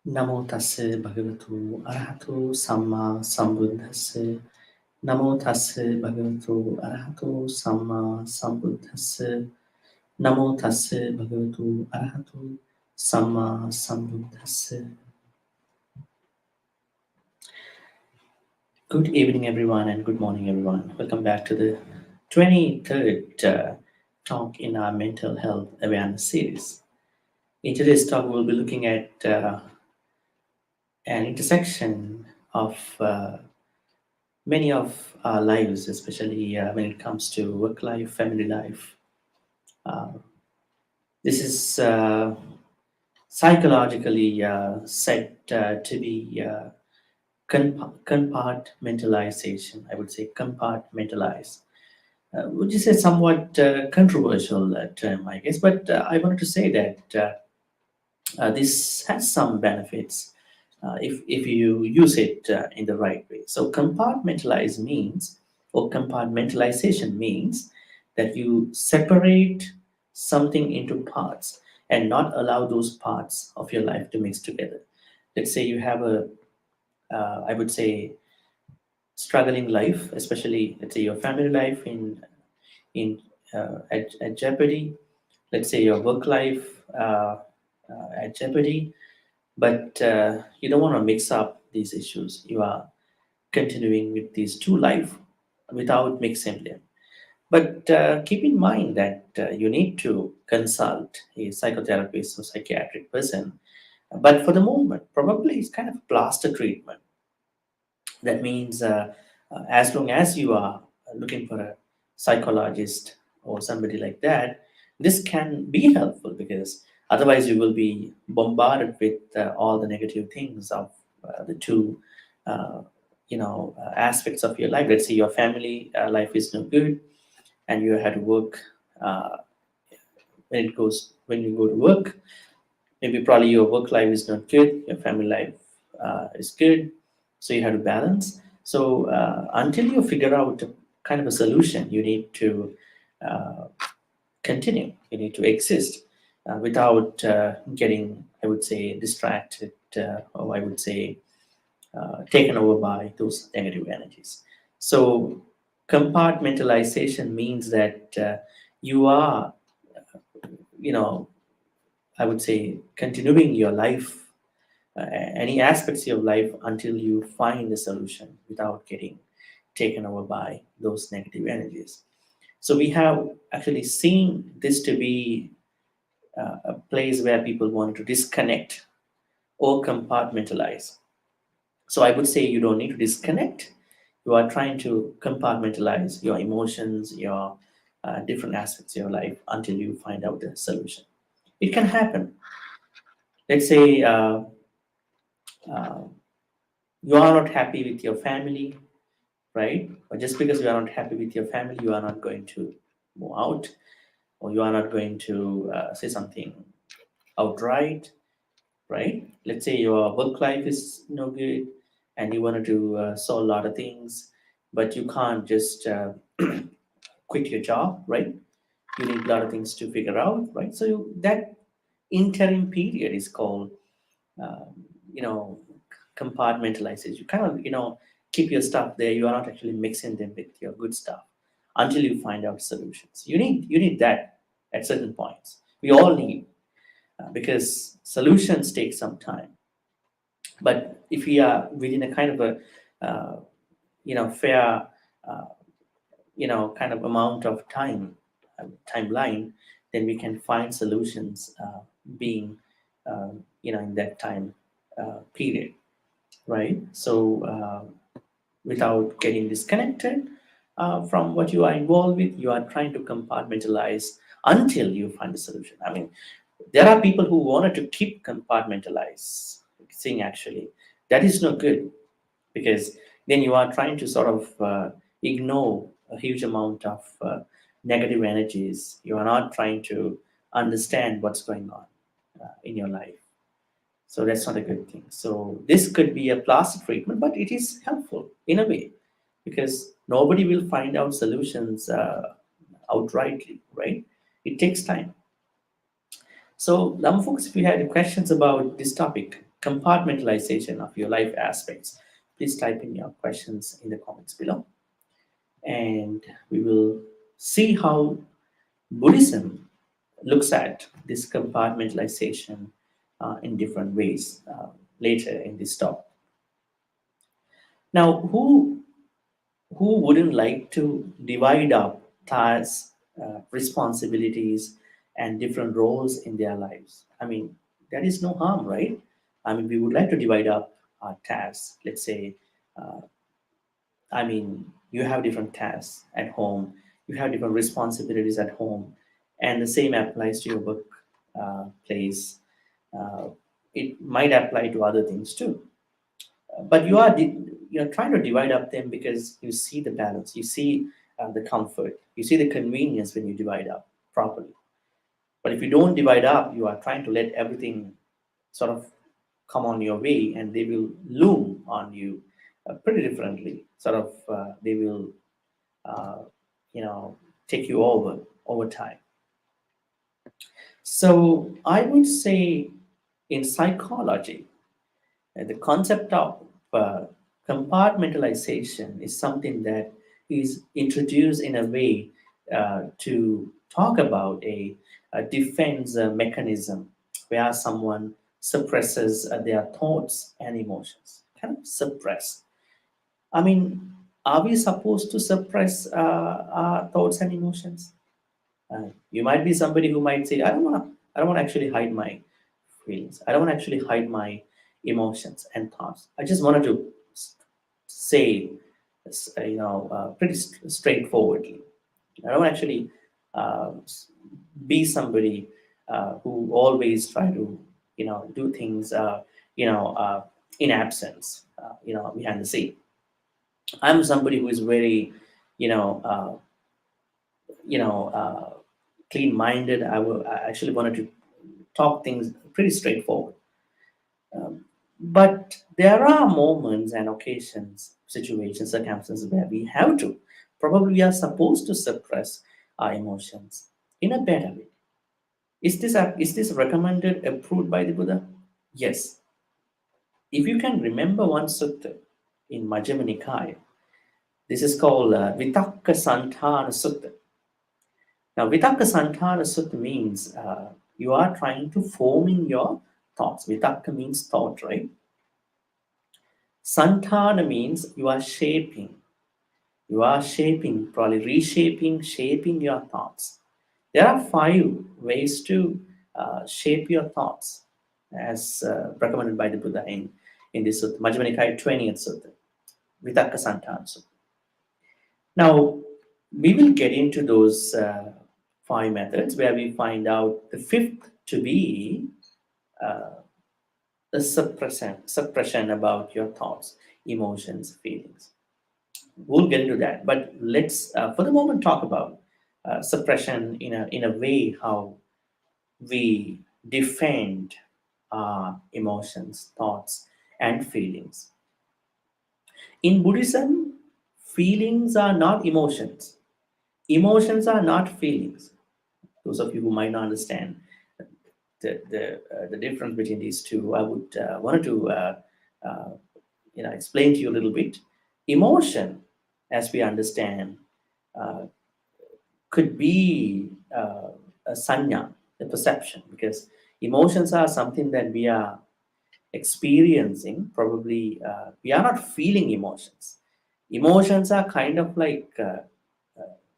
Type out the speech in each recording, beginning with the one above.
Namo tassa bhagavato arahato samma sambuddhassa. Namo tassa bhagavato arahato samma sambuddhassa. Namo tassa bhagavato arahato samma sambuddhassa. Good evening, everyone, and good morning, everyone. Welcome back to the 23rd talk in our mental health awareness series. In today's talk, we'll be looking at an intersection of many of our lives, especially when it comes to work life, family life. Uh, this is psychologically said to be compartmentalization. I would say compartmentalize, which is a somewhat controversial term, I guess. But I wanted to say that this has some benefits if you use it in the right way. So compartmentalize means, or compartmentalization means that you separate something into parts and not allow those parts of your life to mix together. Let's say you have I would say, struggling life, especially let's say your family life in at jeopardy. Let's say your work life at jeopardy, but you don't want to mix up these issues. You are continuing with these two life without mixing them. But keep in mind that you need to consult a psychotherapist or psychiatric person. But for the moment, probably it's kind of a plaster treatment. That means as long as you are looking for a psychologist or somebody like that, this can be helpful because otherwise you will be bombarded with all the negative things of the two, uh, aspects of your life. Let's say your family life is no good, and you had to work uh, when you go to work. Maybe probably your work life is not good, your family life is good, so you have to balance. So until you figure out kind of a solution, you need to uh, continue. You need to exist without getting, I would say, distracted, or I would say taken over by those negative energies. So compartmentalization means that you are, you know, I would say, continuing your life, any aspects of your life until you find a solution without getting taken over by those negative energies. So we have actually seen this to be a place where people want to disconnect or compartmentalize. So I would say you don't need to disconnect. You are trying to compartmentalize your emotions, your different aspects of your life until you find out the solution. It can happen. Let's say uh, you are not happy with your family, right? But just because you are not happy with your family, you are not going to move out, or you are not going to say something outright, right? Let's say your work life is no good, and you wanted to solve a lot of things, but you can't just quit your job, right? You need a lot of things to figure out, right? So that interim period is called, um, you know, compartmentalizes. You kind of, keep your stuff there. You are not actually mixing them with your good stuff until you find out solutions. You need that at certain points. We all need because solutions take some time. But if we are within a kind of a fair uh, kind of amount of time timeline, then we can find solutions being in that time period, right? So without getting disconnected from what you are involved with, you are trying to compartmentalize until you find a solution. I mean, there are people who wanted to keep compartmentalizing actually. That is no good because then you are trying to sort of ignore a huge amount of negative energies. You are not trying to understand what's going on in your life. So that's not a good thing. So this could be a plastic treatment, but it is helpful in a way because nobody will find out solutions outrightly, right? It takes time. So, folks, if you had questions about this topic, compartmentalization of your life aspects. Please type in your questions in the comments below, and we will see how Buddhism looks at this compartmentalization in different ways later in this talk. Now, who wouldn't like to divide up tasks, responsibilities, and different roles in their lives? I mean, there is no harm, right? I mean, we would like to divide up our tasks. Let's say, uh, I mean, you have different tasks at home, you have different responsibilities at home, and the same applies to your work place. Uh, it might apply to other things too. But you're trying to divide up them because you see the balance, you see the comfort, you see the convenience when you divide up properly. But if you don't divide up, you are trying to let everything sort of come on your way, and they will loom on you pretty differently. Sort of, they will, uh, you know, take you over time. So I would say, in psychology, the concept of uh, compartmentalization is something that is introduced in a way to talk about a defense mechanism where someone suppresses their thoughts and emotions. Kind of suppress. I mean, are we supposed to suppress our thoughts and emotions? You might be somebody who might say, I don't want to actually hide my feelings. I don't want to actually hide my emotions and thoughts. I just wanted to say, pretty straightforwardly. I don't actually uh, be somebody who always try to, do things, in absence, behind the scene. I'm somebody who is very, you know, uh, you know, uh, clean-minded. I actually wanted to talk things pretty straightforward. But there are moments and occasions, situations, circumstances where we have to. Probably we are supposed to suppress our emotions in a better way. Is this recommended, approved by the Buddha? Yes. If you can remember one sutta in Majjhima Nikaya, this is called Vitakka Santana Sutta. Now, Vitakka Santana Sutta means you are trying to forming your thoughts. Vitakka means thought, right? Santana means you are shaping. You are shaping, probably reshaping, shaping your thoughts. There are 5 ways to shape your thoughts, as recommended by the Buddha in this Sutta, Majjhima Nikaya 20th Sutta, Vitakka Santana Sutta. Now, we will get into those 5 methods where we find out the fifth to be the suppression about your thoughts, emotions, feelings. We'll get into that, but let's for the moment talk about suppression in a way how we defend our emotions, thoughts, and feelings. In Buddhism, feelings are not emotions. Emotions are not feelings. Those of you who might not understand the difference between these two, I would wanted to uh, explain to you a little bit. Emotion, as we understand, uh, could be a sanya, a perception, because emotions are something that we are experiencing. Probably we are not feeling emotions. Emotions are kind of like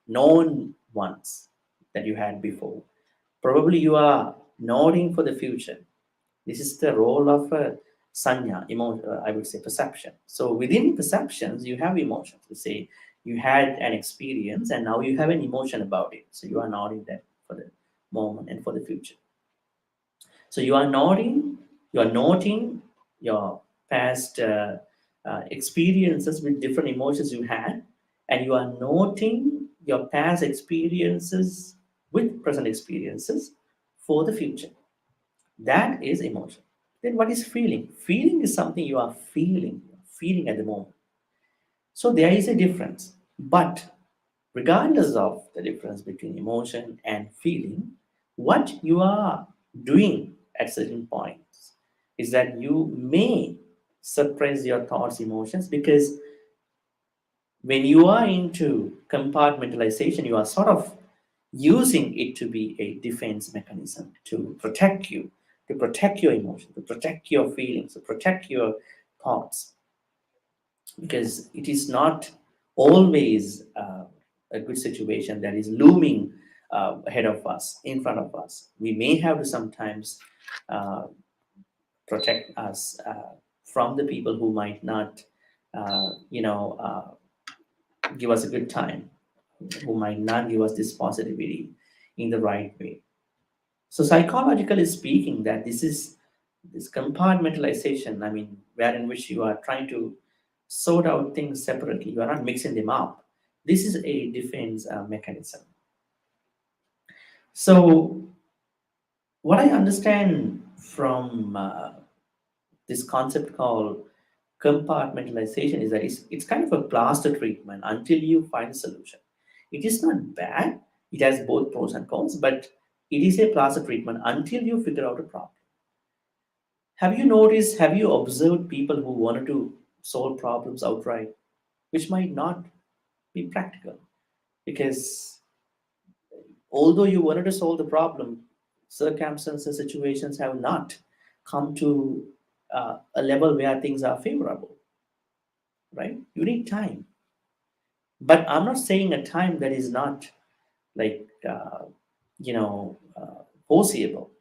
known ones that you had before. Probably you are nodding for the future. This is the role of sanya, I would say perception. So within perceptions, you have emotions. You say you had an experience and now you have an emotion about it. So you are nodding that for the moment and for the future. So you are noting your past experiences with different emotions you had, and you are noting your past experiences with present experiences for the future. That is emotion. Then what is feeling? Feeling is something you are feeling at the moment. So there is a difference. But regardless of the difference between emotion and feeling, what you are doing at certain points, is that you may suppress your thoughts, emotions, because when you are into compartmentalization, you are sort of using it to be a defense mechanism to protect you, to protect your emotions, to protect your feelings, to protect your thoughts, because it is not always a good situation that is looming ahead of us, in front of us. We may have to sometimes uh, protect us from the people who might not, give us a good time, who might not give us this positivity in the right way. So psychologically speaking, that this is this compartmentalization, I mean, where in which you are trying to sort out things separately, you are not mixing them up. This is a defense mechanism. So what I understand from this concept called compartmentalization is that it's kind of a plaster treatment until you find a solution. It is not bad, it has both pros and cons, but it is a plaster treatment until you figure out a problem. Have you noticed, have you observed people who wanted to solve problems outright, which might not be practical? Because although you wanted to solve the problem, circumstances, situations have not come to a level where things are favorable, right? You need time. But I'm not saying a time that is not like, foreseeable.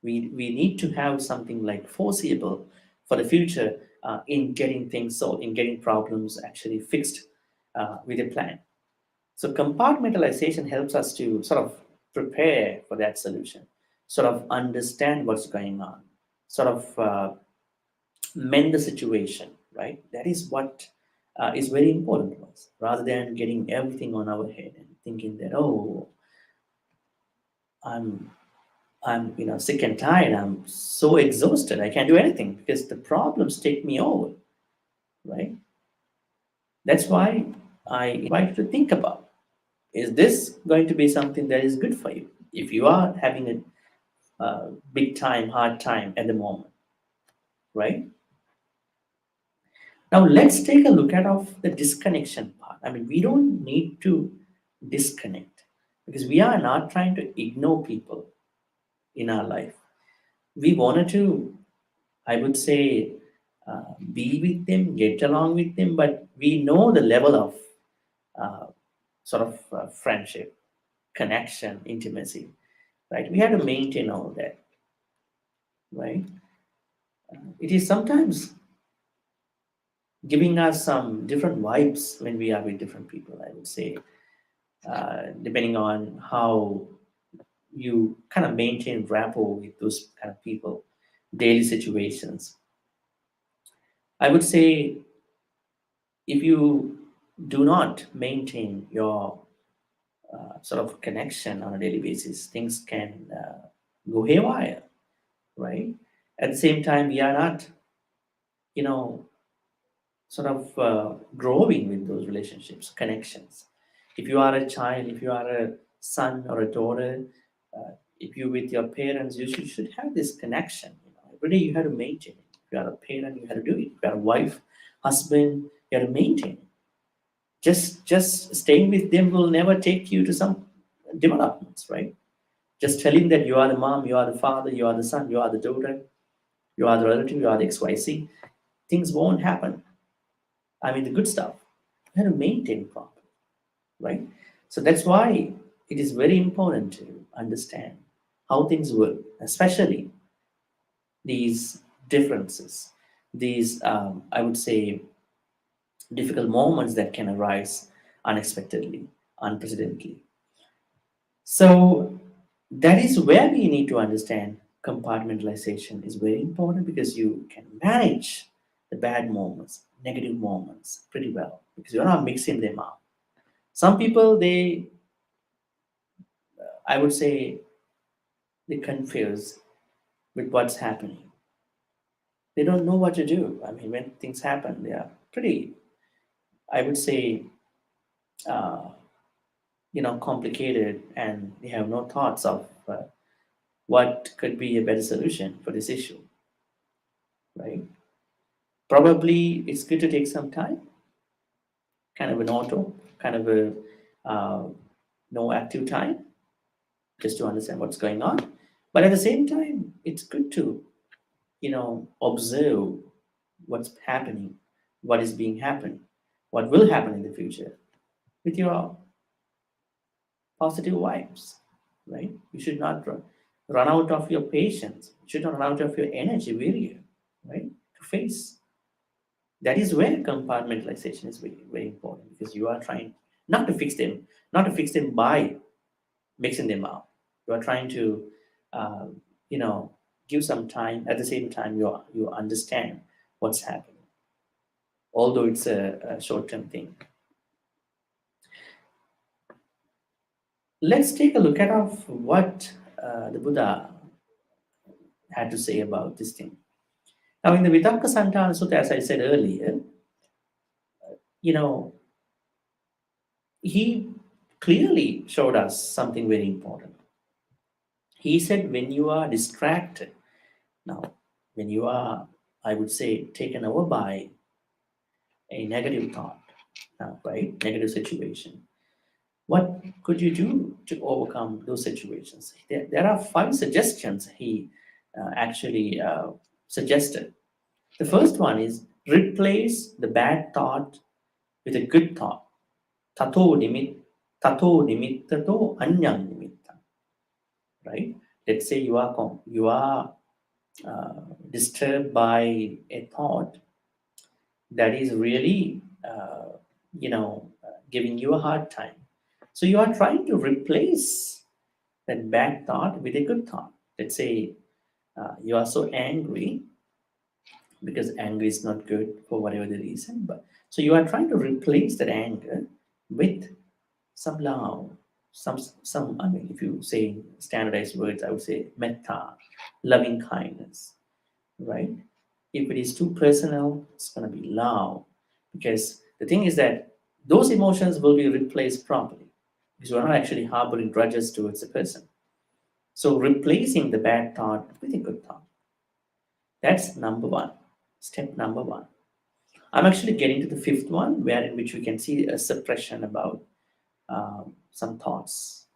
We need to have something like foreseeable for the future in getting things solved, in getting problems actually fixed with a plan. So compartmentalization helps us to sort of prepare for that solution, sort of understand what's going on, sort of mend the situation, right? That is what is very important to us, rather than getting everything on our head and thinking that, oh, I'm I'm sick and tired. I'm so exhausted. I can't do anything because the problems take me over, right? That's why I invite you to think about, is this going to be something that is good for you? If you are having a big time, hard time at the moment, right? Now let's take a look at of the disconnection part. I mean, we don't need to disconnect because we are not trying to ignore people in our life. We wanted to, I would say, be with them, get along with them, but we know the level of uh, sort of friendship, connection, intimacy, right? We have to maintain all that, right? It is sometimes giving us some different vibes when we are with different people, I would say, depending on how you kind of maintain rapport with those kind of people, daily situations. I would say if you do not maintain your sort of connection on a daily basis, things can go haywire, right? At the same time, we are not, you know, sort of growing with those relationships, connections. If you are a child, if you are a son or a daughter, if you with your parents, you should have this connection. Every day you have to maintain it. If you are a parent, you have to do it. If you are a wife, husband, you have to maintain it. Just staying with them will never take you to some developments, right? Just telling that you are the mom, you are the father, you are the son, you are the daughter, you are the relative, you are the XYZ, things won't happen. I mean, the good stuff. You have to maintain properly, right? So that's why it is very important to understand how things work, especially these differences, these, I would say, difficult moments that can arise unexpectedly, unprecedentedly. So that is where we need to understand compartmentalization is very important because you can manage the bad moments, negative moments pretty well because you're not mixing them up. Some people, I would say, they confuse with what's happening. They don't know what to do. I mean, when things happen, they are pretty, I would say, uh, complicated, and they have no thoughts of what could be a better solution for this issue. Probably it's good to take some time, kind of an auto, kind of a no active time, just to understand what's going on. But at the same time, it's good to, observe what's happening, what is being happened, what will happen in the future with your positive vibes, right? You should not run out of your patience. You should not run out of your energy, virya, right? To face. That is where compartmentalization is very, very important because you are trying not to fix them, not to fix them by mixing them up. You are trying to, uh, you know, give some time. At the same time, you understand what's happening, although it's a short-term thing. Let's take a look at of what the Buddha had to say about this thing. Now, in the Vitakka Santana Sutta, as I said earlier, you know, he clearly showed us something very important. He said, when you are distracted, now, when you are, I would say, taken over by a negative thought, right? Negative situation. What could you do to overcome those situations? There are five suggestions he actually suggested. The first one is replace the bad thought with a good thought. Tato nimit, tato nimittato anyang nimitta. Right? Let's say you are disturbed by a thought that is really, giving you a hard time. So you are trying to replace that bad thought with a good thought. Let's say you are so angry because anger is not good for whatever the reason. But so you are trying to replace that anger with some love, some. I mean, if you say standardized words, I would say metta, loving kindness, right? If it is too personal, it's going to be love, because the thing is that those emotions will be replaced properly because we're not actually harboring grudges towards the person. So replacing the bad thought with a good thought. That's number one. Step number one. I'm actually getting to the fifth one, where in which we can see a suppression about some thoughts.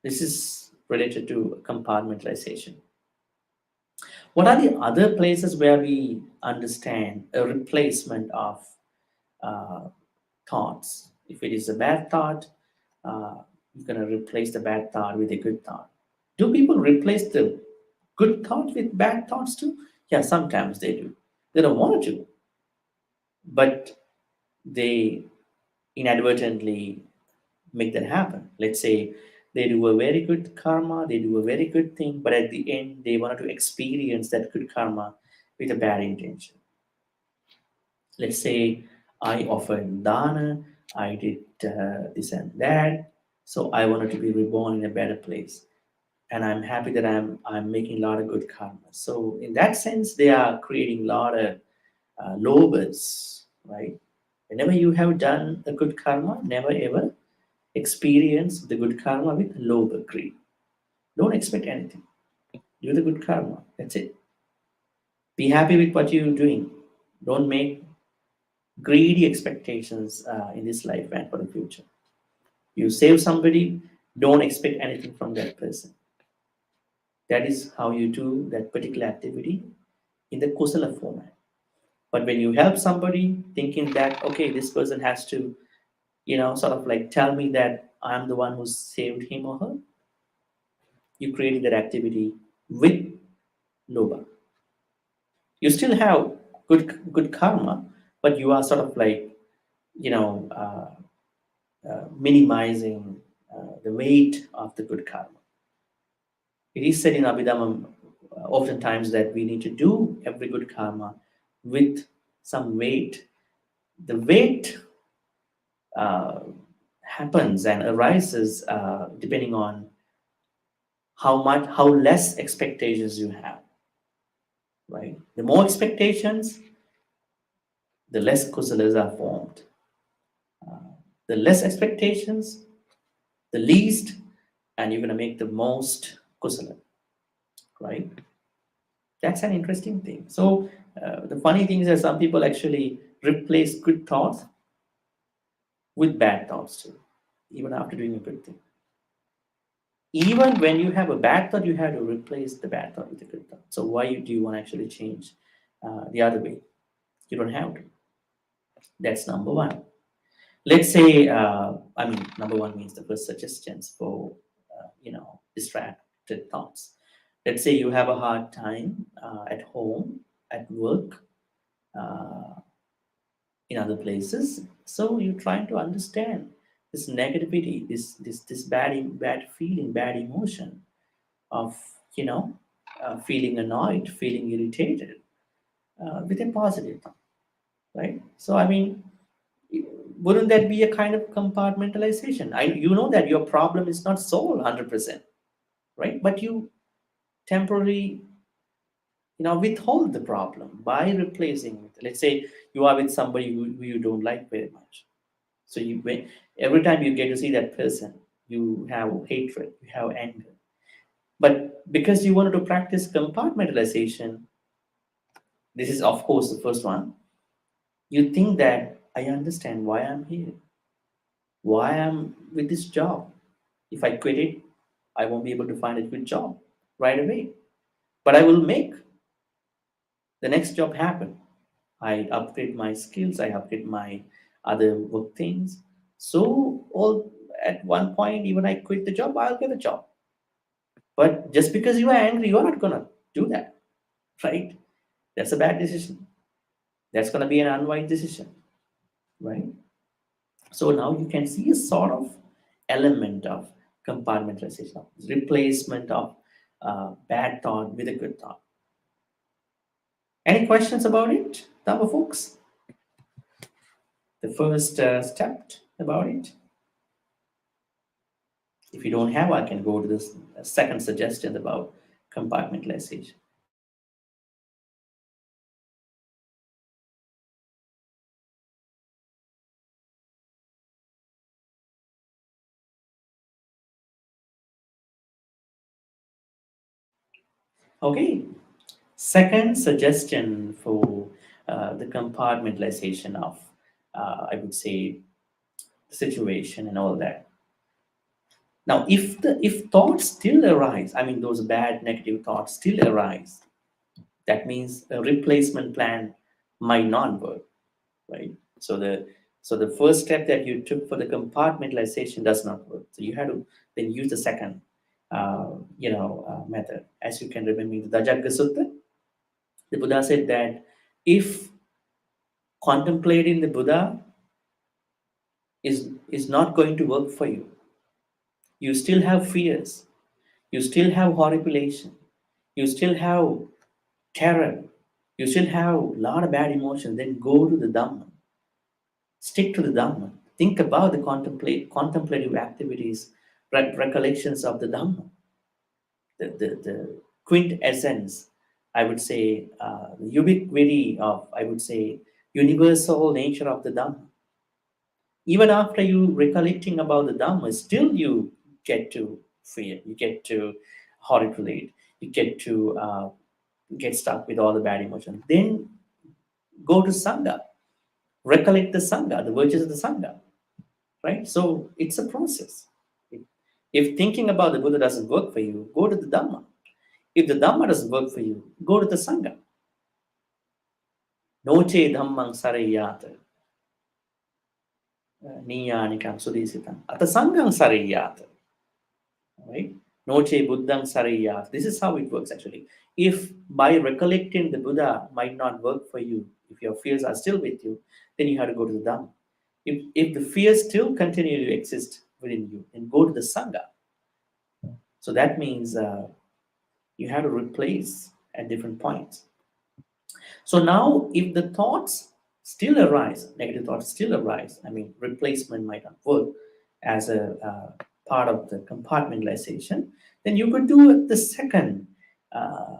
This is related to compartmentalization. What are the other places where we understand a replacement of uh, thoughts? If it is a bad thought, you're going to replace the bad thought with a good thought. Do people replace the good thoughts with bad thoughts too? Yeah, sometimes they do. They don't want to, but they inadvertently make that happen. Let's say they do a very good karma, they do a very good thing, but at the end they wanted to experience that good karma with a bad intention. Let's say I offered dana, I did this and that, so I wanted to be reborn in a better place, and I'm happy that I'm making a lot of good karma. So in that sense, they are creating a lot of lobas, right? Whenever you have done a good karma, never ever experience the good karma with loba greed. Don't expect anything. Do the good karma. That's it. Be happy with what you're doing. Don't make greedy expectations in this life and for the future. You save somebody, don't expect anything from that person. That is how you do that particular activity in the kusala format. But when you help somebody thinking that, okay, this person has to, sort of like tell me that I'm the one who saved him or her, you created that activity with loba. You still have good karma, but you are sort of like, you know, minimizing the weight of the good karma. It is said in Abhidhamma oftentimes that we need to do every good karma with some weight. The weight uh, happens and arises depending on how less expectations you have, right? The more expectations, the less kusalas are formed. The less expectations, the least, and you're going to make the most kusala, right? That's an interesting thing. So the funny thing is that some people actually replace good thoughts with bad thoughts too, even after doing a good thing. Even when you have a bad thought, you have to replace the bad thought with a good thought. So why do you want to actually change the other way? You don't have to. That's number one. Let's say, I mean, number one means the first suggestions for, distracted thoughts. Let's say you have a hard time at home, at work, uh, in other places. So you're trying to understand this negativity, this bad feeling, bad emotion of, you know, feeling annoyed, feeling irritated with a positive thought, right? So, I mean, wouldn't that be a kind of compartmentalization? You know that your problem is not solved 100%, right? But you temporarily, withhold the problem by replacing it. Let's say you are with somebody who you don't like very much. So every time you get to see that person, you have hatred, you have anger. But because you wanted to practice compartmentalization, this is of course the first one. You think that I understand why I'm here, why I'm with this job. If I quit it, I won't be able to find a good job right away. But I will make the next job happen. I upgrade my skills, I upgrade my other work things. So all at one point, even I quit the job, I'll get a job. But just because you are angry, you are not gonna do that, right? That's a bad decision. That's gonna be an unwise decision, right? So now you can see a sort of element of compartmentalization, replacement of bad thought with a good thought. Any questions about it, Tama folks? The first step about it. If you don't have, I can go to this second suggestion about compartmentalization. Okay, second suggestion for the compartmentalization of, I would say, situation and all that. Now, if thoughts still arise, I mean those bad negative thoughts still arise, that means a replacement plan might not work, right? So the first step that you took for the compartmentalization does not work. So you have to then use the second, method. As you can remember in the Dajjagga Sutta, the Buddha said that if contemplating the Buddha is not going to work for you, you still have fears, you still have horripilation, you still have terror, you still have a lot of bad emotions, then go to the Dhamma. Stick to the Dhamma. Think about the contemplative activities, recollections of the Dhamma, the quintessence, I would say, the ubiquity of, I would say, universal nature of the Dhamma. Even after you recollecting about the Dhamma, still you get to fear, you get to horripilate, you get to get stuck with all the bad emotions. Then go to Sangha, recollect the Sangha, the virtues of the Sangha, right? So it's a process. If thinking about the Buddha doesn't work for you, go to the Dhamma. If the Dhamma doesn't work for you, go to the Sangha. Noche Dhammang Sarayata, Niyanikam Sudisitam. Ata Sanghang Sarayata, right? Noche Buddhang Sarayata. This is how it works actually. If by recollecting the Buddha might not work for you, if your fears are still with you, then you have to go to the Dhamma. If the fears still continue to exist within you, then go to the Sangha. So that means you have to replace at different points. So now, if the thoughts still arise, negative thoughts still arise, I mean, replacement might not work as a part of the compartmentalization, then you could do the second uh,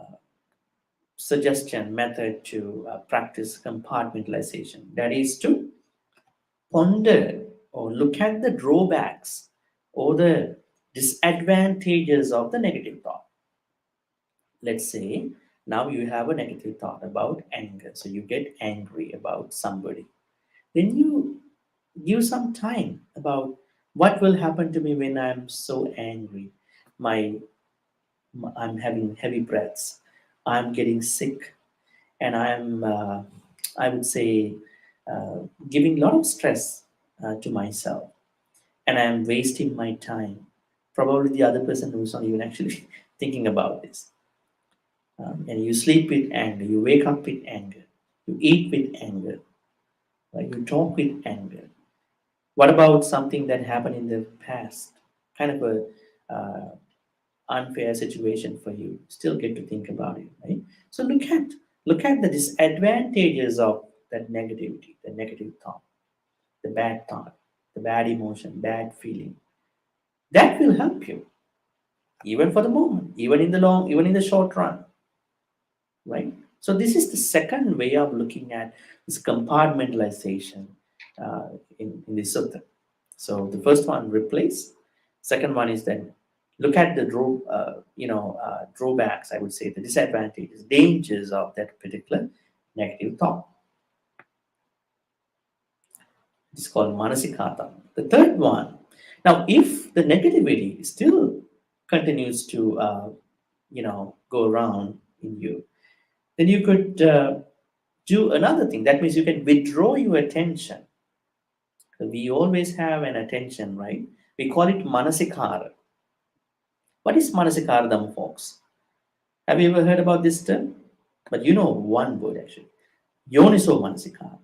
suggestion method to practice compartmentalization. That is to ponder or look at the drawbacks or the disadvantages of the negative thought. Let's say Now you have a negative thought about anger. So you get angry about somebody. Then you give some time about what will happen to me when I'm so angry. My, I'm having heavy breaths. I'm getting sick, and I would say, giving a lot of stress to myself, and I'm wasting my time. Probably the other person who's not even actually thinking about this. And you sleep with anger, you wake up with anger, you eat with anger, right? You talk with anger. What about something that happened in the past? Kind of a unfair situation for you. Still get to think about it, right? So look at the disadvantages of that negativity, the negative thought, the bad emotion, bad feeling. That will help you, even for the moment, even in the short run, right? So this is the second way of looking at this compartmentalization in the sutta. So the first one, replace. Second one is then look at the drawbacks. I would say the disadvantages, dangers of that particular negative thought. It's called manasikata. The third one. Now, if the negativity still continues to go around in you, then you could do another thing. That means you can withdraw your attention. We always have an attention, right? We call it manasikara. What is manasikardam, folks? Have you ever heard about this term? But you know one word actually. Yoniso manasikara.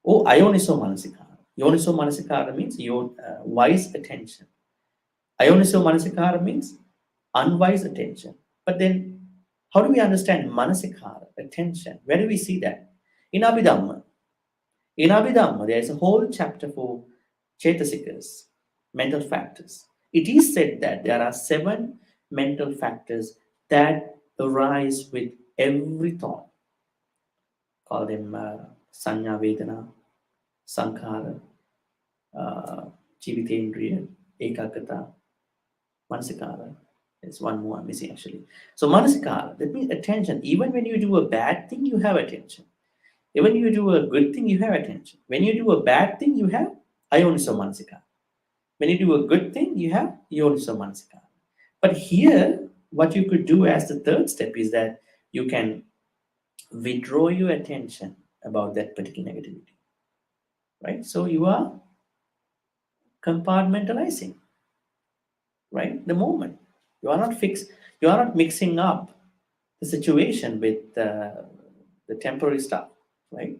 Oh, ioniso manasikara. Yoniso manasikara means your wise attention. Ioniso manasikara means unwise attention. But then, how do we understand manasikara, attention? Where do we see that? In Abhidhamma. In Abhidhamma, there is a whole chapter for Chetasikas, mental factors. It is said that there are 7 mental factors that arise with every thought. Call them Sanya Vedana, Sankhara, uh, Jivitendriya, Ekagata, Manasikara. There's one more I'm missing actually. So Manasikara, that means attention. Even when you do a bad thing, you have attention. Even when you do a good thing, you have attention. When you do a bad thing, you have ayoniso manasika. When you do a good thing, you have yoniso manasika. But here, what you could do as the third step is that you can withdraw your attention about that particular negativity, right? So you are compartmentalizing, right? The moment you are not fixed, you are not mixing up the situation with the temporary stuff, right?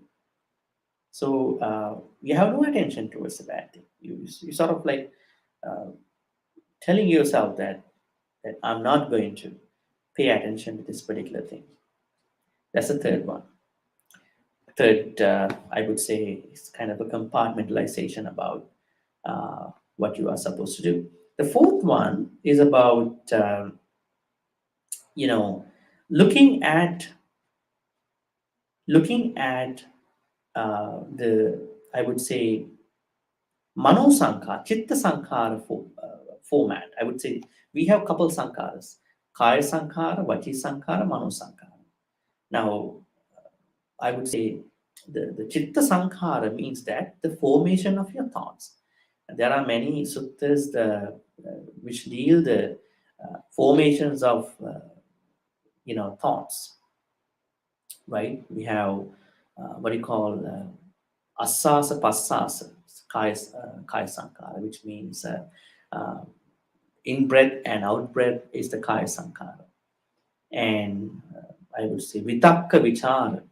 So you have no attention towards the bad thing. You sort of like uh, telling yourself that I'm not going to pay attention to this particular thing. That's the third one. Third, I would say, is kind of a compartmentalization about what you are supposed to do. The fourth one is about you know looking at the, I would say, Mano Sankar, Chitta Sankara format. I would say we have couple Sankaras: Kaya Sankara, Vachi Sankara, Mano Sankara. Now, I would say the Chitta Sankara means that the formation of your thoughts. There are many suttas which deal the formations of thoughts, right? We have what do you call Asasa Passasa, Kaya Sankara, which means uh, in breath and out breath is the Kaya Sankara. And I would say Vitakka Vichara,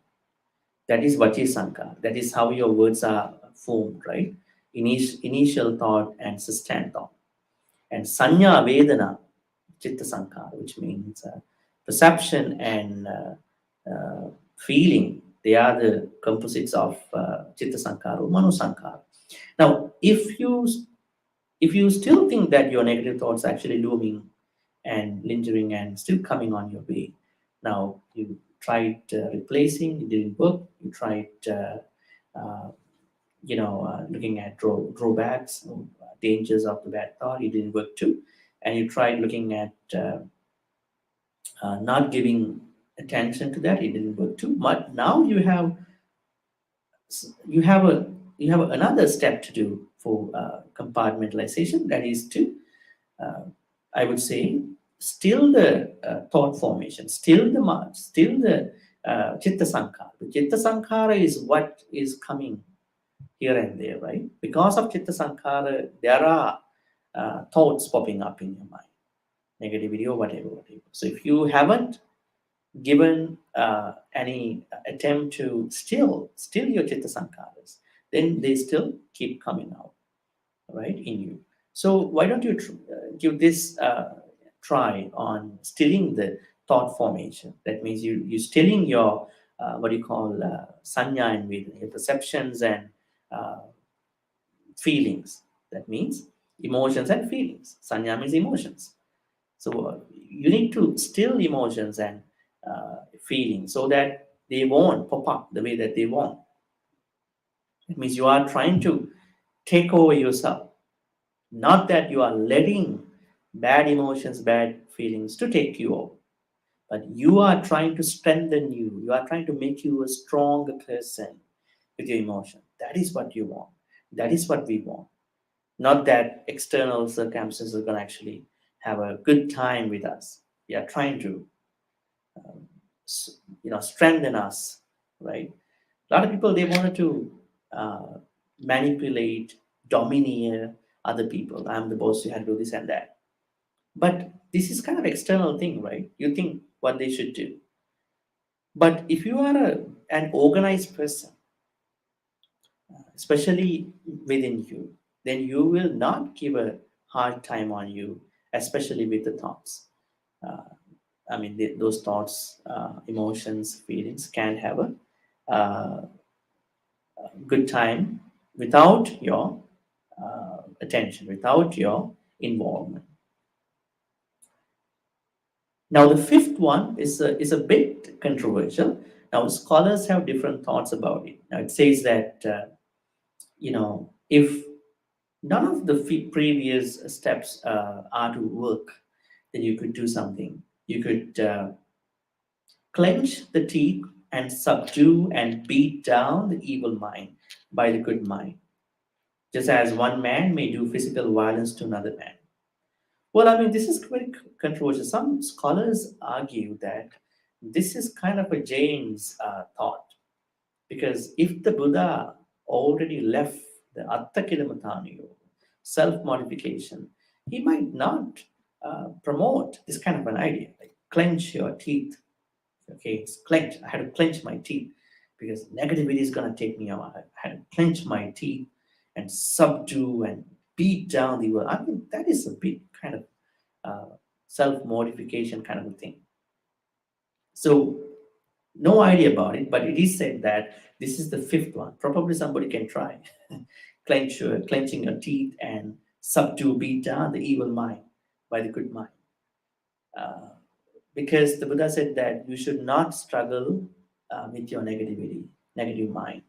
that is Vachi Sankara. That is how your words are formed, right? Initial thought and sustained thought. And Sanya Vedana, Chitta Sankara, which means perception and feeling. They are the composites of Chitta Sankara or Mano Sankara. Now, if you still think that your negative thoughts are actually looming and lingering and still coming on your way, now you tried replacing, it didn't work. You tried, uh, looking at drawbacks, dangers of the bad thought, it didn't work too. And you tried looking at not giving attention to that. It didn't work too much. Now you have a you have another step to do for compartmentalization. That is to, uh, I would say, still the thought formation, still the march, still the chitta sankhara. The chitta sankhara is what is coming here and there, right? Because of chitta sankhara, there are thoughts popping up in your mind, negativity or whatever, whatever. So if you haven't given any attempt to still your chitta sankharas, then they still keep coming out, right, in you. So why don't you give this try on stilling the thought formation? That means you stilling your what do you call sanya and vedana, your perceptions and uh, feelings. That means emotions and feelings. Sanya means emotions. So you need to still emotions and feelings so that they won't pop up the way that they want. It means you are trying to take over yourself, not that you are letting bad emotions, bad feelings to take you over, but you are trying to strengthen you. You are trying to make you a stronger person with your emotion. That is what you want. That is what we want. Not that external circumstances are going to actually have a good time with us. We are trying to strengthen us, right? A lot of people, they wanted to uh, manipulate, domineer other people. I'm the boss, you have to do this and that. But this is kind of external thing, right? You think what they should do. But if you are an organized person, especially within you, then you will not give a hard time on you, especially with the thoughts. Uh, I mean, those thoughts, emotions, feelings can have uh, a good time without your attention, without your involvement. Now, the fifth one is a bit controversial. Now, scholars have different thoughts about it. Now, it says that, if none of the previous steps are to work, then you could do something. You could clench the teeth and subdue and beat down the evil mind by the good mind, just as one man may do physical violence to another man. Well, I mean, this is very controversial. Some scholars argue that this is kind of a Jain's thought, because if the Buddha already left the Attakilamathaniyo, self modification, he might not promote this kind of an idea, like clench your teeth. Okay, it's clenched. I had to clench my teeth because negativity is going to take me out. I had to clench my teeth and subdue and beat down the world. I mean, that is a big kind of self modification kind of a thing. So, no idea about it, but it is said that this is the fifth one. Probably somebody can try. Clenching your teeth and subdue, beat down the evil mind by the good mind. Uh, because the Buddha said that you should not struggle with your negativity, negative mind.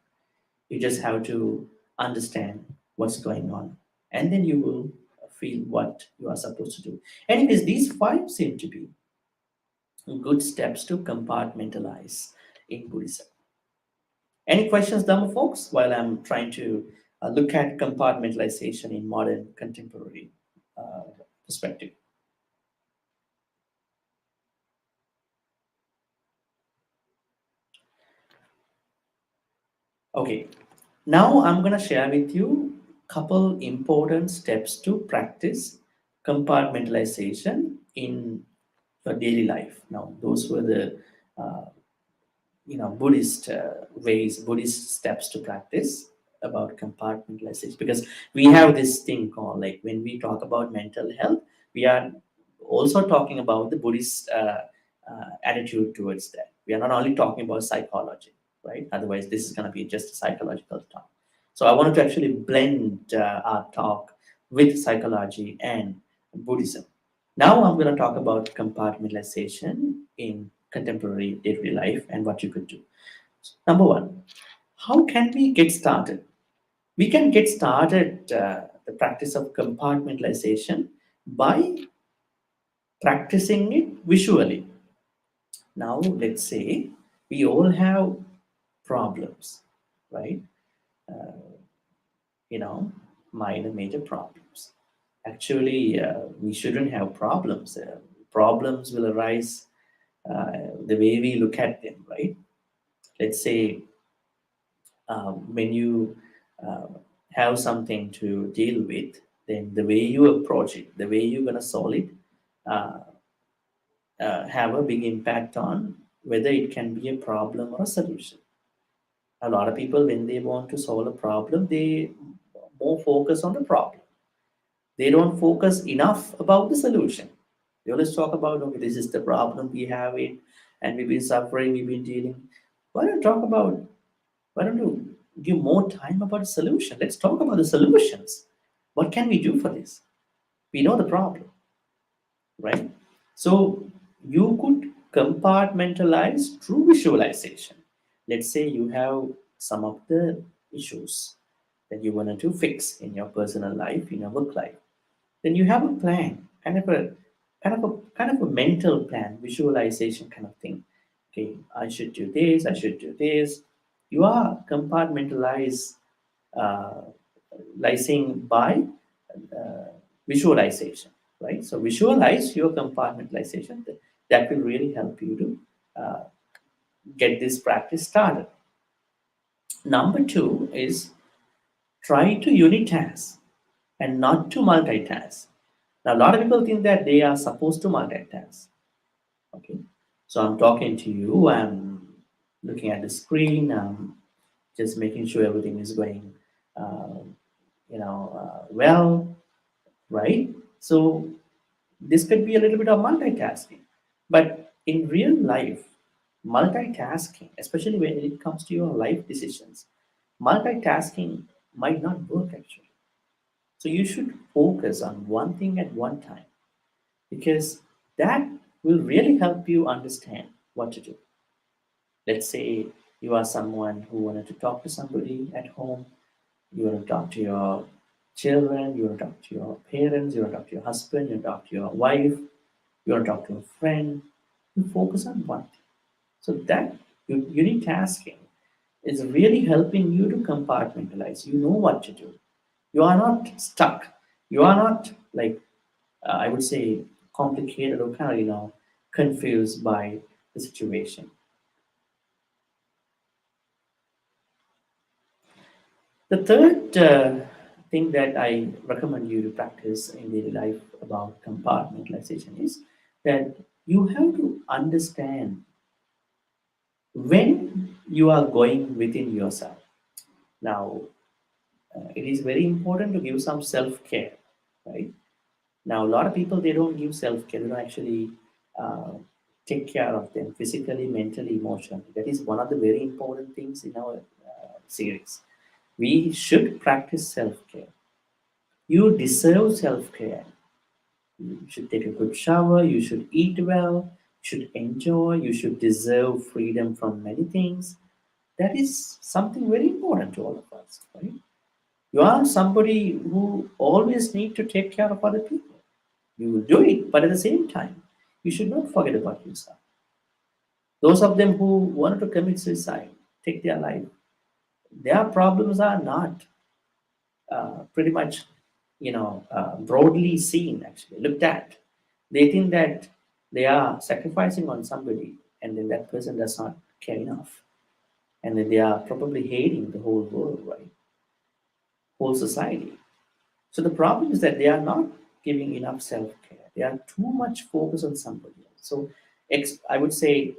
You just have to understand what's going on, and then you will feel what you are supposed to do. Anyways, these five seem to be good steps to compartmentalize in Buddhism. Any questions, Dhamma folks, while I'm trying to look at compartmentalization in modern contemporary uh, perspective? Okay, now I'm going to share with you couple important steps to practice compartmentalization in your daily life. Now, those were the uh, Buddhist ways, Buddhist steps to practice about compartmentalization, because we have this thing called, like, when we talk about mental health, we are also talking about the Buddhist attitude towards that. We are not only talking about psychology, right? Otherwise this is going to be just a psychological talk. So I wanted to actually blend our talk with psychology and Buddhism. Now I'm going to talk about compartmentalization in contemporary daily life and what you could do. Number one, how can we get started? We can get started the practice of compartmentalization by practicing it visually. Now, let's say we all have problems, right? Uh, you know, minor, major problems. Actually, we shouldn't have problems. Problems will arise the way we look at them, right? Let's say when you uh, have something to deal with, then the way you approach it, the way you're going to solve it, uh, have a big impact on whether it can be a problem or a solution. A lot of people, when they want to solve a problem, they more focus on the problem. They don't focus enough about the solution. They always talk about, okay, this is the problem we have it, and we've been suffering, we've been dealing. Why don't talk about? Why don't you give more time about the solution? Let's talk about the solutions. What can we do for this? We know the problem, right? So you could compartmentalize through visualization. Let's say you have some of the issues that you wanted to fix in your personal life, in your work life. Then you have a plan, kind of a mental plan, visualization kind of thing. Okay, I should do this, I should do this. You are uh, compartmentalizing by uh, visualization, right? So visualize your compartmentalization. That will really help you to get this practice started. Number two is try to unitask and not to multitask. Now, a lot of people think that they are supposed to multitask. Okay, so I'm talking to you, I'm looking at the screen, I'm just making sure everything is going, uh, well, right? So this could be a little bit of multitasking, but in real life, multitasking, especially when it comes to your life decisions, multitasking might not work actually. So you should focus on one thing at one time because that will really help you understand what to do. Let's say you are someone who wanted to talk to somebody at home, you want to talk to your children, you want to talk to your parents, you want to talk to your husband, you want to talk to your wife, you want to talk to a friend, you focus on one thing. So that unique tasking is really helping you to compartmentalize. You know what to do. You are not stuck. You are not like I would say complicated or kind of confused by the situation. The third thing that I recommend you to practice in daily life about compartmentalization is that you have to understand when you are going within yourself. Now, it is very important to give some self care, right? Now, a lot of people they don't give self care, they don't actually uh, take care of them physically, mentally, emotionally. That is one of the very important things in our series. We should practice self care. You deserve self care. You should take a good shower, you should eat well, you should enjoy, you should deserve freedom from many things. That is something very important to all of us, right? You are somebody who always need to take care of other people. You will do it, but at the same time, you should not forget about yourself. Those of them who wanted to commit suicide, take their life, their problems are not pretty much, broadly seen, actually, looked at. They think that they are sacrificing on somebody, and then that person does not care enough. And then they are probably hating the whole world, right? Whole society. So the problem is that they are not giving enough self-care. They are too much focused on somebody else. So I would say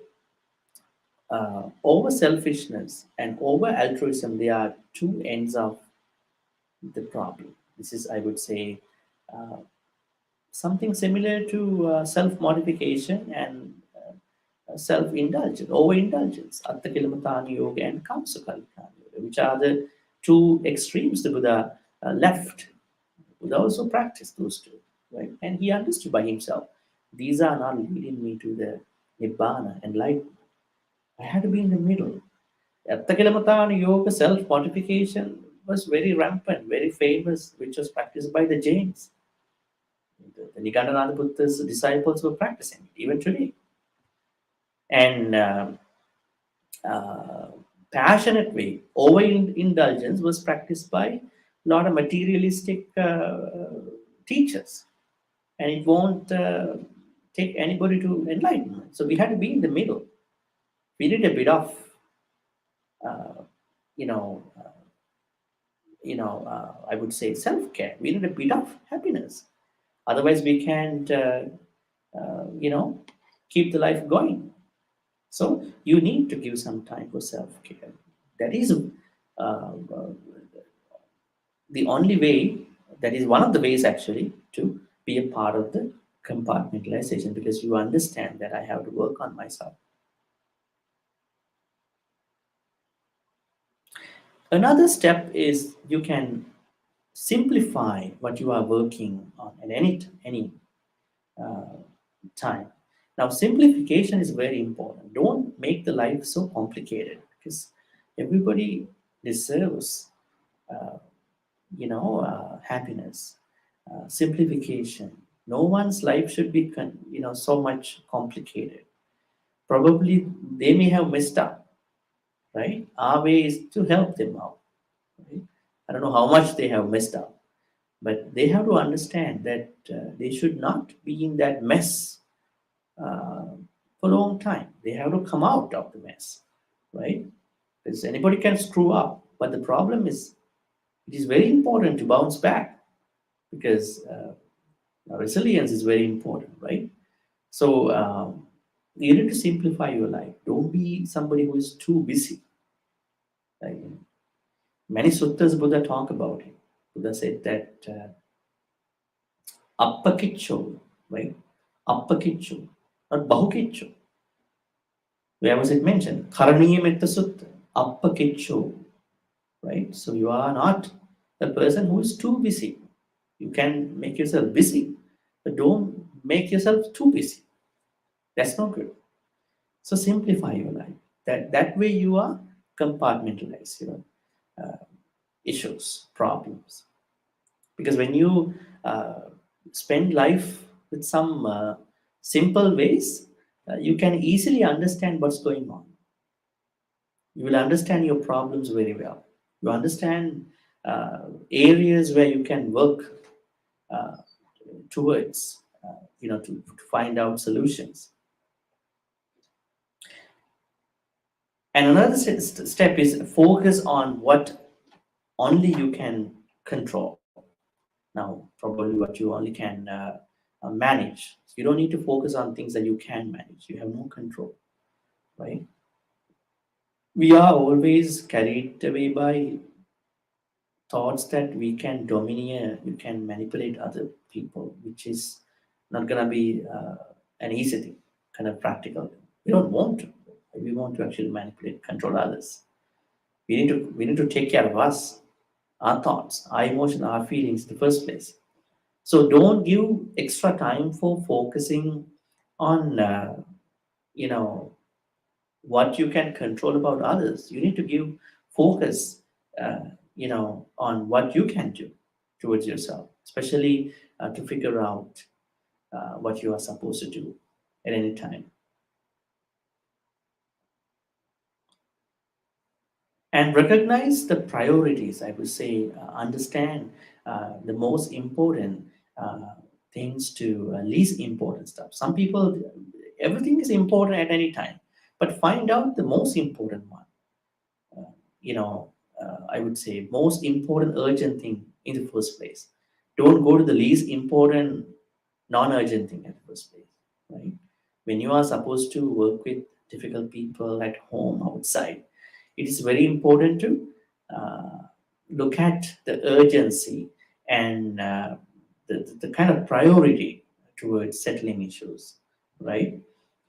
over selfishness and over altruism, they are two ends of the problem. This is, I would say, uh, something similar to self-modification and self-indulgence, overindulgence, Attakilmatani Yoga and Kamsakalitani Yoga, which are the two extremes the Buddha left. Buddha also practiced those two, right? And he understood by himself, these are not leading me to the Nibbana and light. I had to be in the middle. Attakilmatani Yoga, self-modification, was very rampant, very famous, which was practiced by the Jains. The Nigandananda Buddha's disciples were practicing it, even today. and uh, passionate way. Overindulgence was practiced by a lot of materialistic teachers, and it won't take anybody to enlightenment. So we had to be in the middle. We need a bit of, uh, you know, uh, I would say self-care. We need a bit of happiness. Otherwise, we can't, keep the life going. So you need to give some time for self-care. That is the only way. That is one of the ways actually to be a part of the compartmentalization, because you understand that I have to work on myself. Another step is you can simplify what you are working on at any uh, time. Now, simplification is very important. Don't make the life so complicated, because everybody deserves, uh, happiness, simplification. No one's life should be, so much complicated. Probably they may have messed up, right? Our way is to help them out. Right? I don't know how much they have messed up, but they have to understand that they should not be in that mess uh, for a long time. They have to come out of the mess, right? Because anybody can screw up, but the problem is it is very important to bounce back, because resilience is very important, right? So you need to simplify your life. Don't be somebody who is too busy. Like, many suttas Buddha talk about it. Buddha said that appakicho, right? Appakicho, not bahukicho. Where was it mentioned? Karaniyam sutta, appakicho, right? So you are not the person who is too busy. You can make yourself busy, but don't make yourself too busy. That's not good. So simplify your life. That way you are compartmentalize your uh, issues, problems. Because when you spend life with some simple ways, you can easily understand what's going on. You will understand your problems very well. You understand areas where you can work uh, towards, to find out solutions. And another step is focus on what only you can control. Now, probably what you only can manage. You don't need to focus on things that you can manage. You have no control, right? We are always carried away by thoughts that we can domineer, you can manipulate other people, which is not going to be an easy thing, kind of practical. We don't want to. We want to actually manipulate, control others. We need to take care of us, our thoughts, our emotions, our feelings in the first place. So don't give extra time for focusing on you know what you can control about others. You need to give focus, on what you can do towards yourself, especially to figure out what you are supposed to do at any time. And recognize the priorities. I would say understand the most important uh, things to least important stuff. Some people, everything is important at any time, but find out the most important one. uh, I would say most important urgent thing in the first place. Don't go to the least important non-urgent thing at the first place, right? When you are supposed to work with difficult people at home, outside, it is very important to uh, look at the urgency and the kind of priority towards settling issues, right?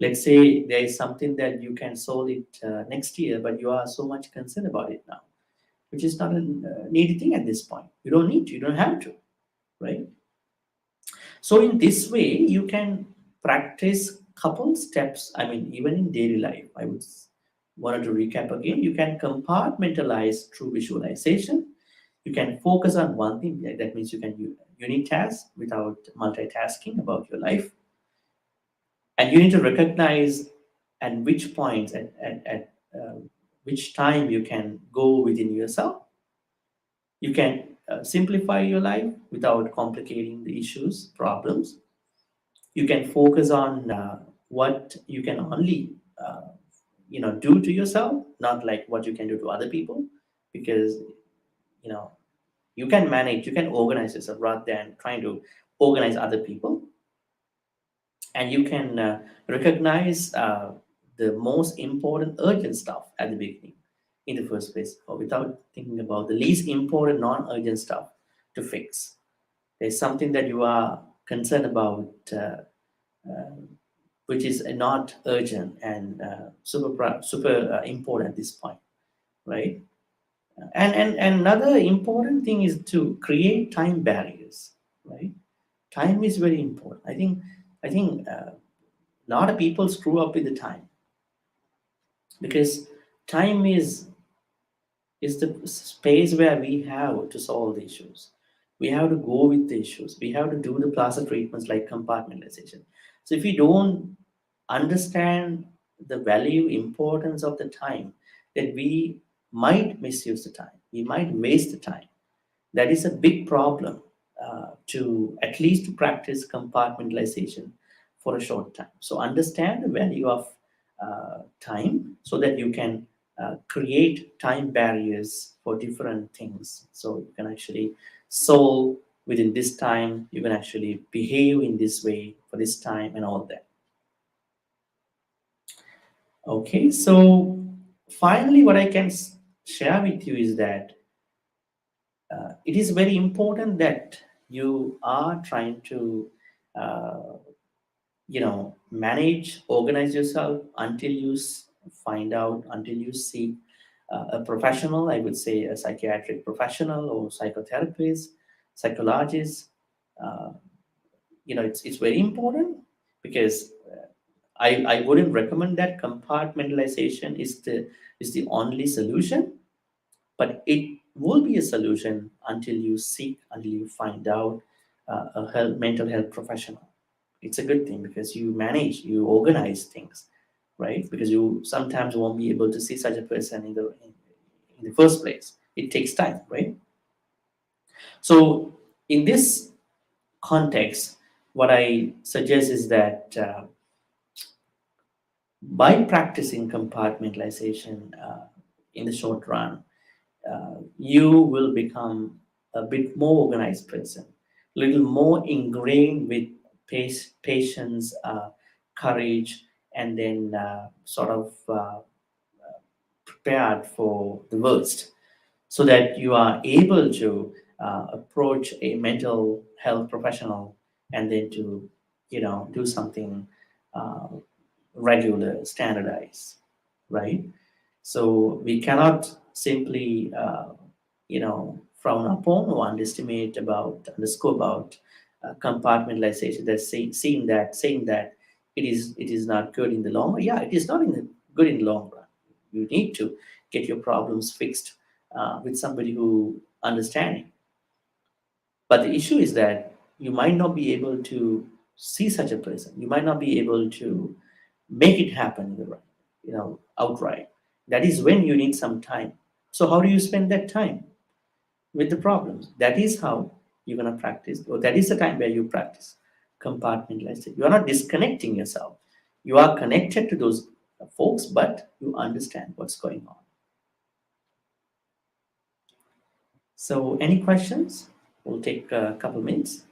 Let's say there is something that you can solve it next year, but you are so much concerned about it now, which is not a needy thing at this point. You don't need to, you don't have to, right? So in this way, you can practice couple steps. I mean, even in daily life, I would wanted to recap again. You can compartmentalize through visualization. You can focus on one thing. That means you can unitask without multitasking about your life. And you need to recognize and which points at which time you can go within yourself. You can simplify your life without complicating the issues, problems. You can focus on what you can only do to yourself, not like what you can do to other people, because you know you can manage, you can organize yourself rather than trying to organize other people. And you can recognize the most important urgent stuff at the beginning in the first place, or without thinking about the least important non-urgent stuff to fix. There's something that you are concerned about, which is not urgent and super important at this point, right? And another important thing is to create time barriers, right? Time is very important. I think a lot of people screw up with the time, because time is the space where we have to solve the issues. We have to go with the issues. We have to do the plaza treatments like compartmentalization. So if we don't understand the value, importance of the time, then we might misuse the time. We might waste the time. That is a big problem, to at least to practice compartmentalization for a short time. So understand the value of time so that you can create time barriers for different things. So you can actually solve within this time, you can actually behave in this way for this time and all that. Okay, so finally, what I can share with you is that it is very important that you are trying to uh, manage, organize yourself until you find out, until you seek a professional. I would say a psychiatric professional or psychotherapist, psychologist. uh, it's very important, because I wouldn't recommend that compartmentalization is the only solution, but it will be a solution until you find out a mental health professional. It's a good thing, because you manage, you organize things, right? Because you sometimes won't be able to see such a person in the first place. It takes time, right? So in this context, what I suggest is that by practicing compartmentalization in the short run, you will become a bit more organized person, a little more ingrained with patience, courage, and then sort of prepared for the worst, so that you are able to approach a mental health professional and then to do something uh, regular, standardized, right? So we cannot simply, frown upon or underscore about compartmentalization. That's saying that it is not good in the long run. Yeah, it is not good in the long run. You need to get your problems fixed with somebody who understanding. But the issue is that you might not be able to see such a person. You might not be able to make it happen, outright. That is when you need some time. So how do you spend that time with the problems? That is how you're gonna practice, or that is the time where you practice compartmentalization. You are not disconnecting yourself. You are connected to those folks, but you understand what's going on. So any questions? We'll take a couple minutes.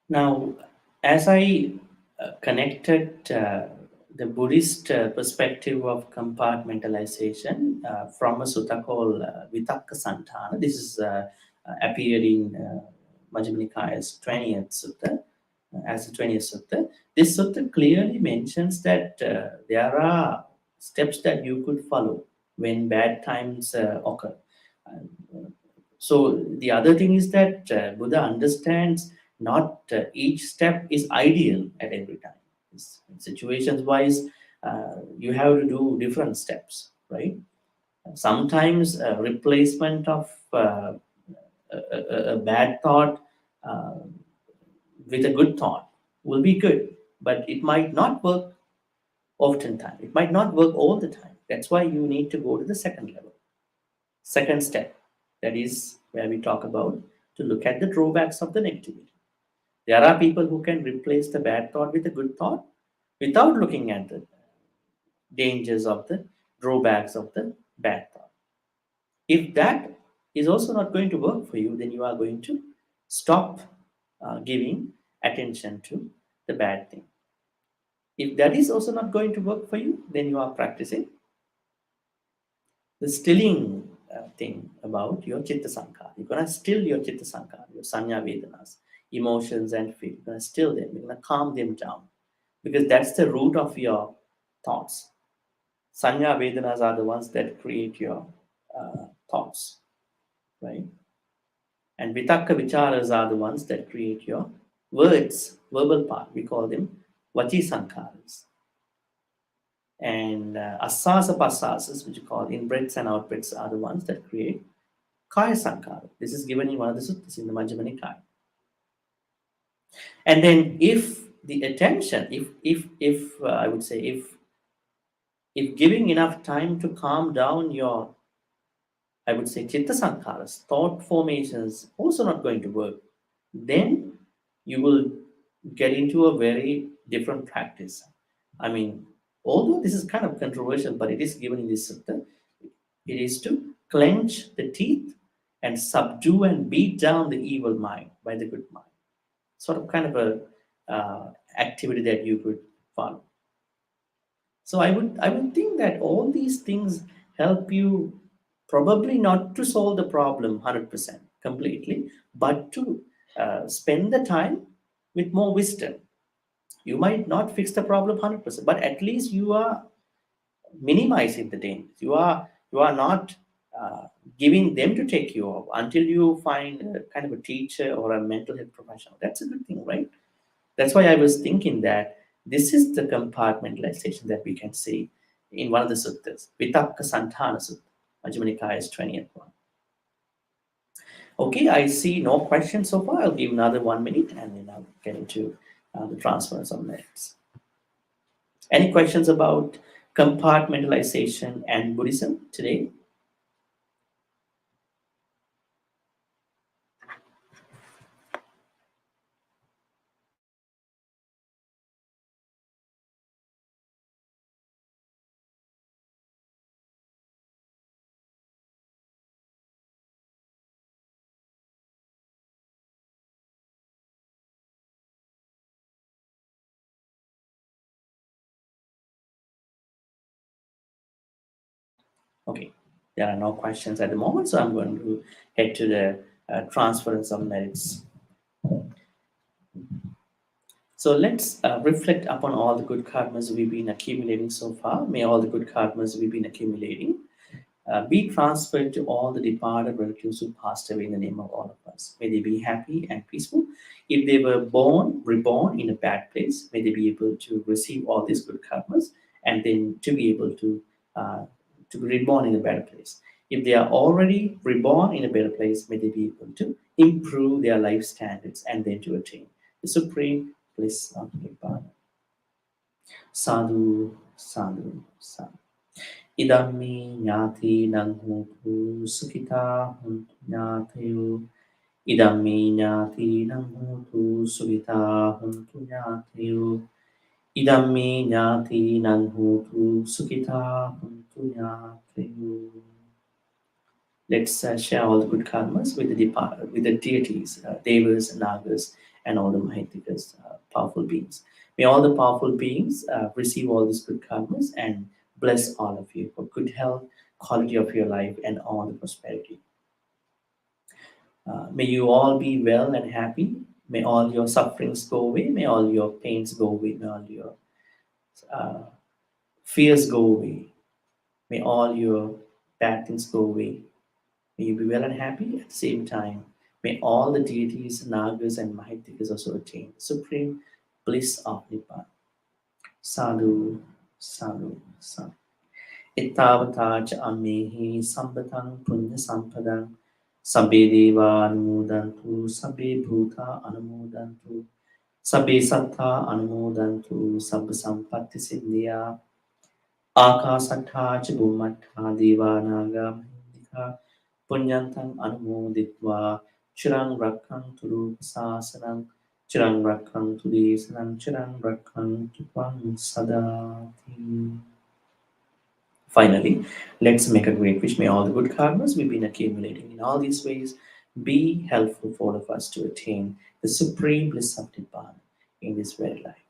Now, as I connected the Buddhist perspective of compartmentalization from a sutta called Vitakka Santana. This is appeared in Majjhima Nikaya's 20th sutta, as the 20th sutta. This sutta clearly mentions that there are steps that you could follow when bad times occur. Uh, so the other thing is that Buddha understands not each step is ideal at every time. Situations wise, you have to do different steps, right? Sometimes a replacement of a bad thought uh, with a good thought will be good, but it might not work oftentimes. It might not work all the time. That's why you need to go to the second level, second step. That is where we talk about to look at the drawbacks of the negativity. There are people who can replace the bad thought with a good thought without looking at the dangers of the drawbacks of the bad thought. If that is also not going to work for you, then you are going to stop giving attention to the bad thing. If that is also not going to work for you, then you are practicing the stilling thing about your chitta sankhara. You're going to still your chitta sankhara, your sanya vedanas, emotions and feel. You're going to still them. You're going to calm them down because that's the root of your thoughts. Sanya vedanas are the ones that create your thoughts, right? And vitakka vicharas are the ones that create your words, verbal part. We call them vachi sankharas. And asasa pasasas, which you call in-breaths and out-breaths, are the ones that create kaya sankhara. This is given in one of the suttas in the Majjhima Nikaya. And then if the attention, if I would say, if giving enough time to calm down your, I would say, chitta sankharas, thought formations, also not going to work, then you will get into a very different practice. I mean, although this is kind of controversial, but it is given in this sutta, it is to clench the teeth and subdue and beat down the evil mind by the good mind. Sort of kind of a activity that you could follow. So I would think that all these things help you probably not to solve the problem 100% completely, but to spend the time with more wisdom. You might not fix the problem 100%, but at least you are minimizing the dangers. You are not giving them to take you off until you find a kind of a teacher or a mental health professional. That's a good thing, right? That's why I was thinking that this is the compartmentalization that we can see in one of the suttas, Vitakka Santana Sutta, Majjhima Nikaya's 20th one. Okay, I see no questions so far. I'll give another 1 minute and then I'll get into the transference of merits. Any questions about compartmentalization and Buddhism today? Okay, there are no questions at the moment, so I'm going to head to the transference of merits. So let's reflect upon all the good karmas we've been accumulating so far. May all the good karmas we've been accumulating be transferred to all the departed relatives who passed away in the name of all of us. May they be happy and peaceful. If they were reborn in a bad place, may they be able to receive all these good karmas and then to be able to be reborn in a better place. If they are already reborn in a better place, may they be able to improve their life standards and then to attain the supreme bliss of Nibbana. Sadhu, sadhu, sadhu. Idammi nyati nang hotu sukita huntu nyatayo. Idammi nyati nang hotu sukita huntu nyatayo. Idammi nyati nang hotu sukita huntu nyatayo. Let's share all the good karmas with the deities, devas, nagas, and all the mahitikas. powerful beings. May all the powerful beings receive all these good karmas and bless all of you for good health, quality of your life, and all the prosperity. May you all be well and happy. May all your sufferings go away. May all your pains go away. May all your uh, fears go away. May all your bad things go away. May you be well and happy at the same time. May all the deities, Nagas, and Mahitikas also attain supreme bliss of Nibbana. Sadhu, sadhu, sadhu. Ittavata cha amehi sambatan punya sampadang sabbe deva anumodantu sabbe bhuta anumodantu sabbe sattva anumodantu sabba sampatti siddhya akasattha cha bhummattha deva naga mahindika punyantang anumoditva chirang rakkantu sasanam chirang rakkantu desanam chirang rakkantu tvam sadati. Finally, let's make a great wish. May all the good karmas we've been accumulating in all these ways be helpful for all of us to attain the supreme bliss of Nibbana in this very life.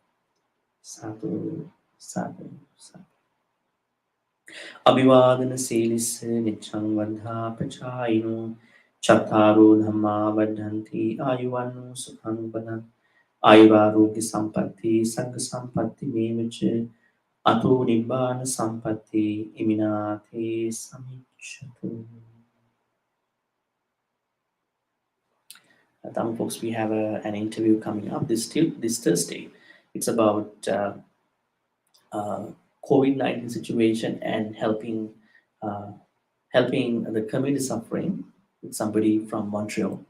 Sadhu, sadhu, sadhu. Abhivadana selis nichang vadha pachayino chattaro dhamma vadhanti ayuvanu sukhang badan ayuvarogya sampatti sangha sampatti mevache ato nibbana sampatti iminate samichatu. Folks, we have an interview coming up this Thursday. It's about uh, COVID-19 situation and uh, helping the community suffering with somebody from Montreal.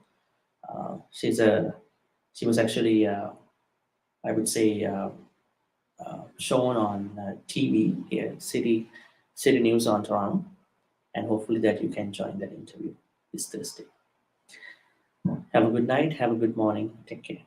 She was actually I would say shown on TV here, City News on Toronto, and hopefully that you can join that interview this Thursday. Have a good night. Have a good morning. Take care.